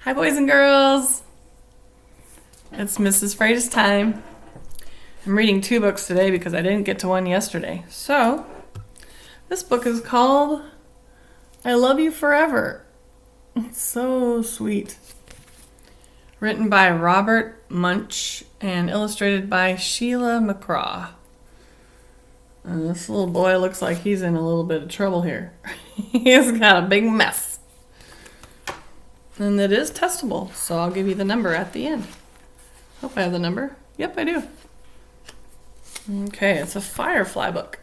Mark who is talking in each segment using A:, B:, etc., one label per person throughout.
A: Hi, boys and girls. It's Mrs. Freitas time. I'm reading 2 books today because I didn't get to one yesterday. So, this book is called I Love You Forever. It's so sweet. Written by Robert Munsch and illustrated by Sheila McGraw. And this little boy looks like he's in a little bit of trouble here. He's got a big mess. And it is testable, so I'll give you the number at the end. Hope I have the number. Yep, I do. Okay, it's a Firefly book.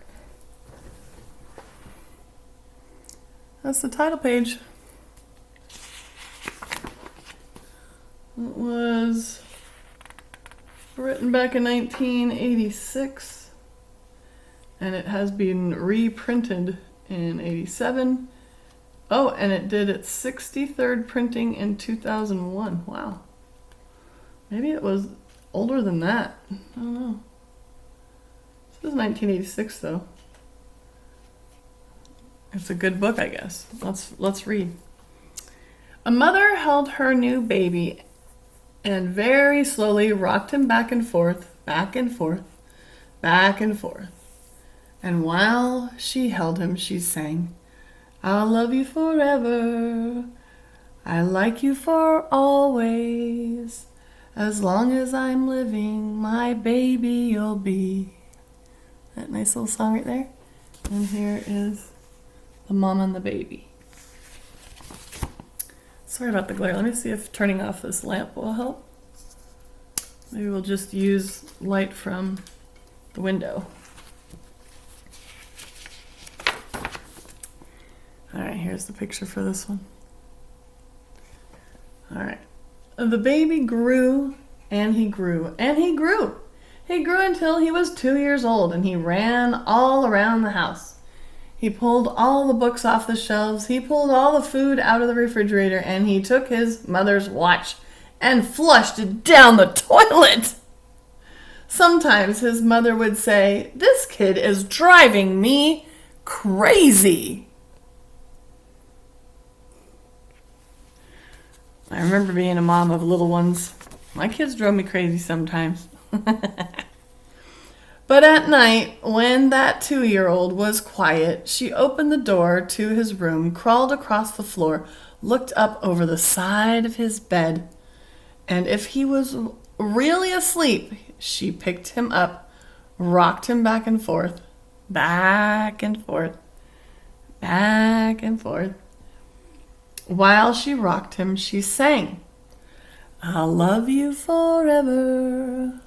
A: That's the title page. It was written back in 1986, and it has been reprinted in 87. Oh, and it did its 63rd printing in 2001. Wow. Maybe it was older than that. I don't know. This is 1986, though. It's a good book, I guess. Let's read. A mother held her new baby and very slowly rocked him back and forth, back and forth, back and forth. And while she held him, she sang, I'll love you forever. I like you for always. As long as I'm living, my baby you'll be. That nice little song right there. And here is the mom and the baby. Sorry about the glare. Let me see if turning off this lamp will help. Maybe we'll just use light from the window. Alright, here's the picture for this one. Alright. The baby grew, and he grew, and he grew. He grew until he was 2 years old, and he ran all around the house. He pulled all the books off the shelves, he pulled all the food out of the refrigerator, and he took his mother's watch and flushed it down the toilet. Sometimes his mother would say, "This kid is driving me crazy." I remember being a mom of little ones. My kids drove me crazy sometimes. But at night, when that 2-year-old was quiet, she opened the door to his room, crawled across the floor, looked up over the side of his bed, and if he was really asleep, she picked him up, rocked him back and forth, back and forth, back and forth. While she rocked him, she sang, I'll love you forever.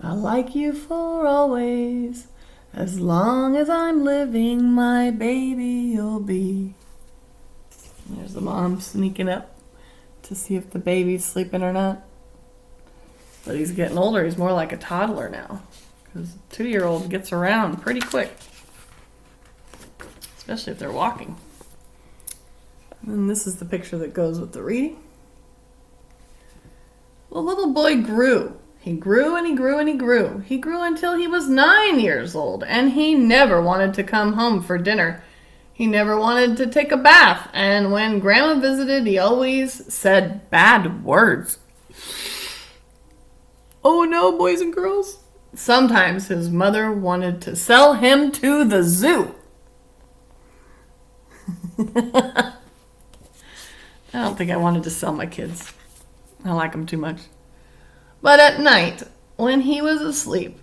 A: I'll like you for always. As long as I'm living, my baby you'll be. There's the mom sneaking up to see if the baby's sleeping or not. But he's getting older. He's more like a toddler now. Because a 2-year-old gets around pretty quick. Especially if they're walking. And this is the picture that goes with the reading. The little boy grew. He grew and he grew and he grew. He grew until he was 9 years old, and he never wanted to come home for dinner. He never wanted to take a bath, and when Grandma visited, he always said bad words. Oh no, boys and girls. Sometimes his mother wanted to sell him to the zoo. I don't think I wanted to sell my kids. I like them too much. But at night, when he was asleep,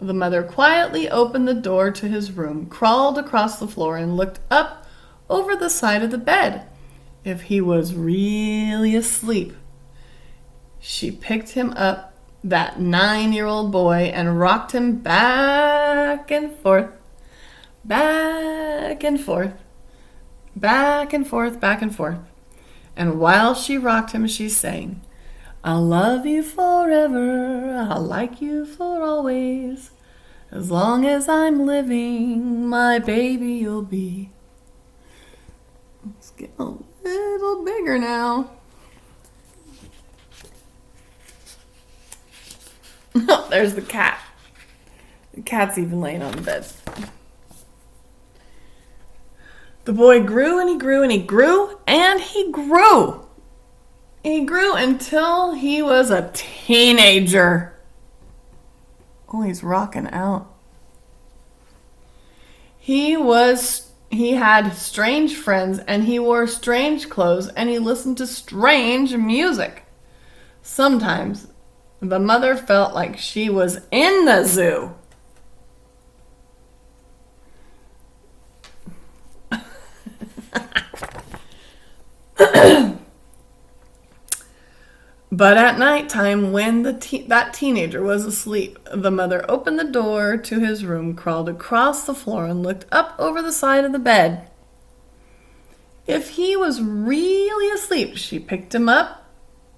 A: the mother quietly opened the door to his room, crawled across the floor, and looked up over the side of the bed. If he was really asleep, she picked him up, that 9-year-old boy, and rocked him back and forth, back and forth, back and forth, back and forth. And while she rocked him, she sang, I'll love you forever, I'll like you for always. As long as I'm living, my baby you'll be. It's getting a little bigger now. Oh, there's the cat. The cat's even laying on the bed. The boy grew and he grew and he grew, and he grew. He grew until he was a teenager. Oh, he's rocking out. He had strange friends, and he wore strange clothes, and he listened to strange music. Sometimes the mother felt like she was in the zoo. But at nighttime, when that teenager was asleep, the mother opened the door to his room, crawled across the floor, and looked up over the side of the bed. If he was really asleep, she picked him up,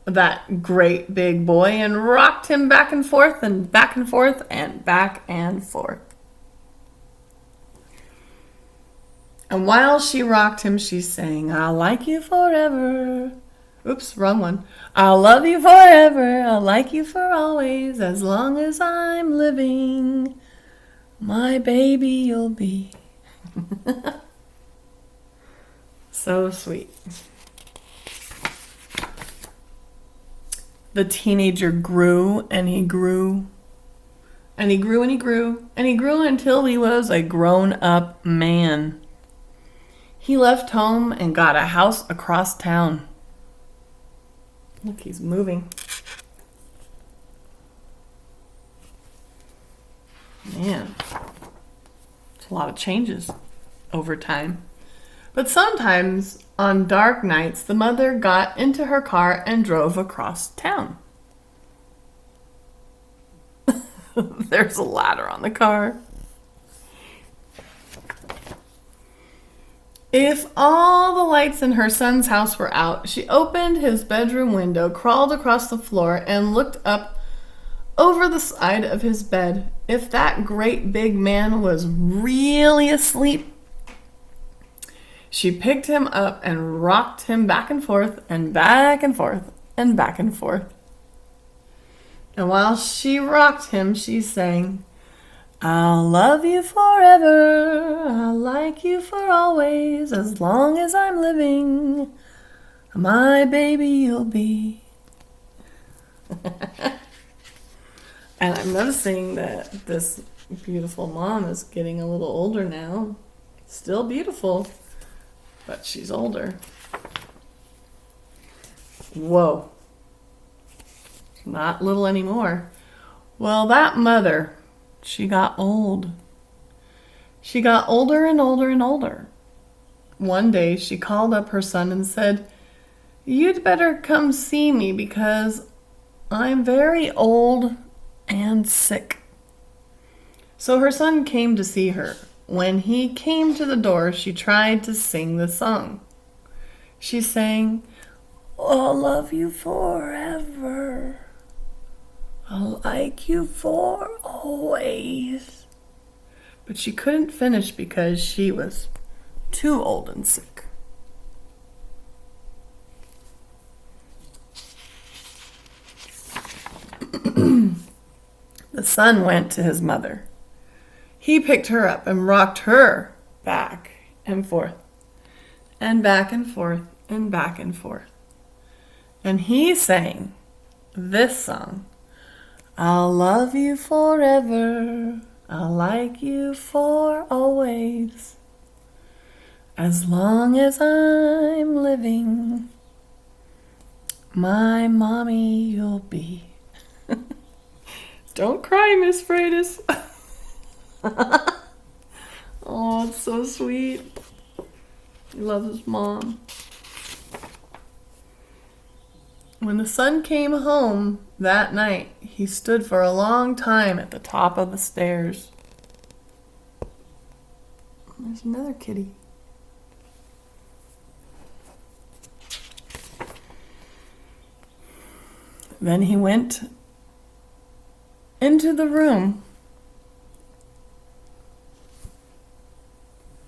A: that great big boy, and rocked him back and forth and back and forth and back and forth. And while she rocked him, she sang, "I'll like you forever." Oops, wrong one. "I'll love you forever, I'll like you for always, as long as I'm living. My baby you'll be." So sweet. The teenager grew and he grew and he grew and he grew and he grew until he was a grown-up man. He left home and got a house across town. Look, he's moving. Man, it's a lot of changes over time. But sometimes on dark nights, the mother got into her car and drove across town. There's a ladder on the car. If all the lights in her son's house were out, she opened his bedroom window, crawled across the floor, and looked up over the side of his bed. If that great big man was really asleep, she picked him up and rocked him back and forth and back and forth and back and forth. And while she rocked him, she sang, "I'll love you forever, I'll like you for always, as long as I'm living. My baby you'll be." And I'm noticing that this beautiful mom is getting a little older now. Still beautiful, but she's older. Whoa. Not little anymore. Well, that mother, she got old. She got older and older and older. One day she called up her son and said, "You'd better come see me because I'm very old and sick." So her son came to see her. When he came to the door, she tried to sing the song. She sang, "I'll love you forever, I'll like you for always." But she couldn't finish because she was too old and sick. The son went to his mother. He picked her up and rocked her back and forth and back and forth and back and forth. And he sang this song, "I'll love you forever, I'll like you for always, as long as I'm living. My mommy you'll be." Don't cry, Miss Freitas. Oh, it's so sweet. He loves his mom. When the son came home that night, he stood for a long time at the top of the stairs. There's another kitty. Then he went into the room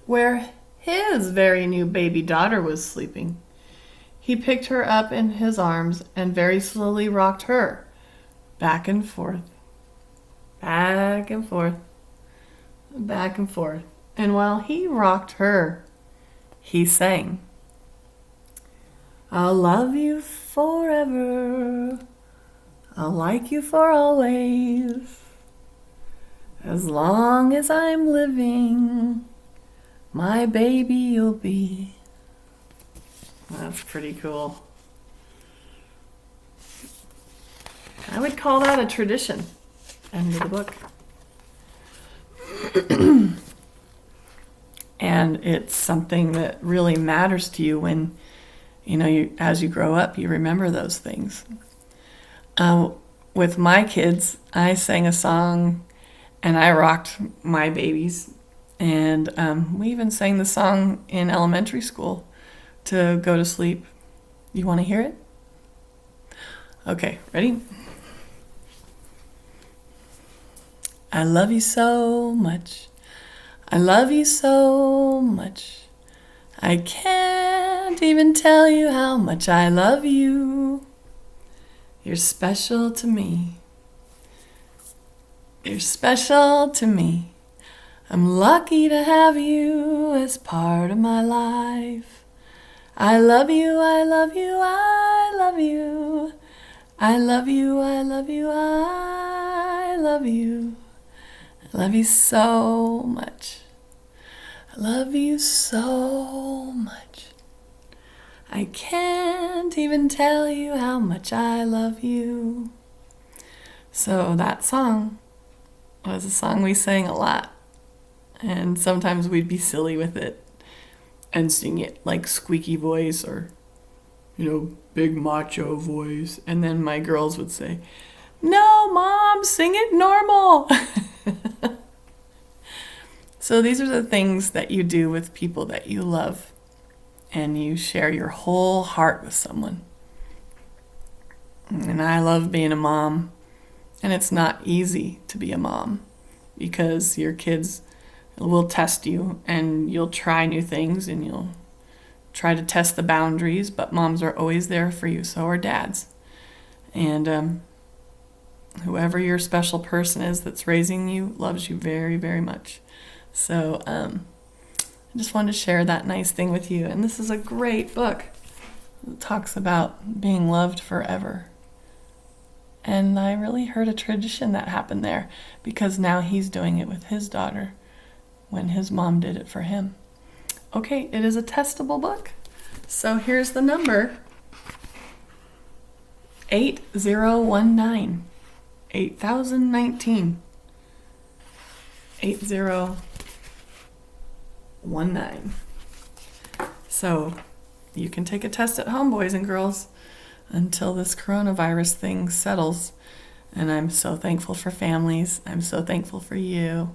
A: where his very new baby daughter was sleeping. He picked her up in his arms and very slowly rocked her back and forth, back and forth, back and forth. And while he rocked her, he sang, "I'll love you forever. I'll like you for always. As long as I'm living, my baby you'll be. That's pretty cool. I would call that a tradition. End of the book. And it's something that really matters to you when, as you grow up, you remember those things. With my kids, I sang a song and I rocked my babies. And we even sang the song in elementary school to go to sleep. You want to hear it? Okay, ready? I love you so much. I love you so much. I can't even tell you how much I love you. You're special to me. You're special to me. I'm lucky to have you as part of my life. I love you, I love you, I love you. I love you, I love you, I love you. I love you so much. I love you so much. I can't even tell you how much I love you. So that song was a song we sang a lot. And sometimes we'd be silly with it and sing it like squeaky voice or, big macho voice. And then my girls would say, "No, Mom, sing it normal." So these are the things that you do with people that you love, and you share your whole heart with someone. And I love being a mom, and it's not easy to be a mom because your kids will test you and you'll try new things and you'll try to test the boundaries, but moms are always there for you. So are dads. And whoever your special person is that's raising you loves you very, very much. So I just wanted to share that nice thing with you. And this is a great book. It talks about being loved forever. And I really heard a tradition that happened there because now he's doing it with his daughter when his mom did it for him. Okay, it is a testable book. So here's the number. 8019. 8019. 8019. So you can take a test at home, boys and girls, until this coronavirus thing settles. And I'm so thankful for families. I'm so thankful for you.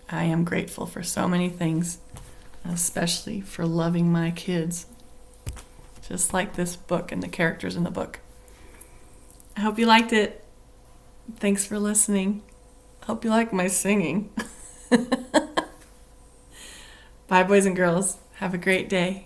A: I am grateful for so many things, especially for loving my kids, just like this book and the characters in the book. I hope you liked it. Thanks for listening. Hope you like my singing. Bye, boys and girls. Have a great day.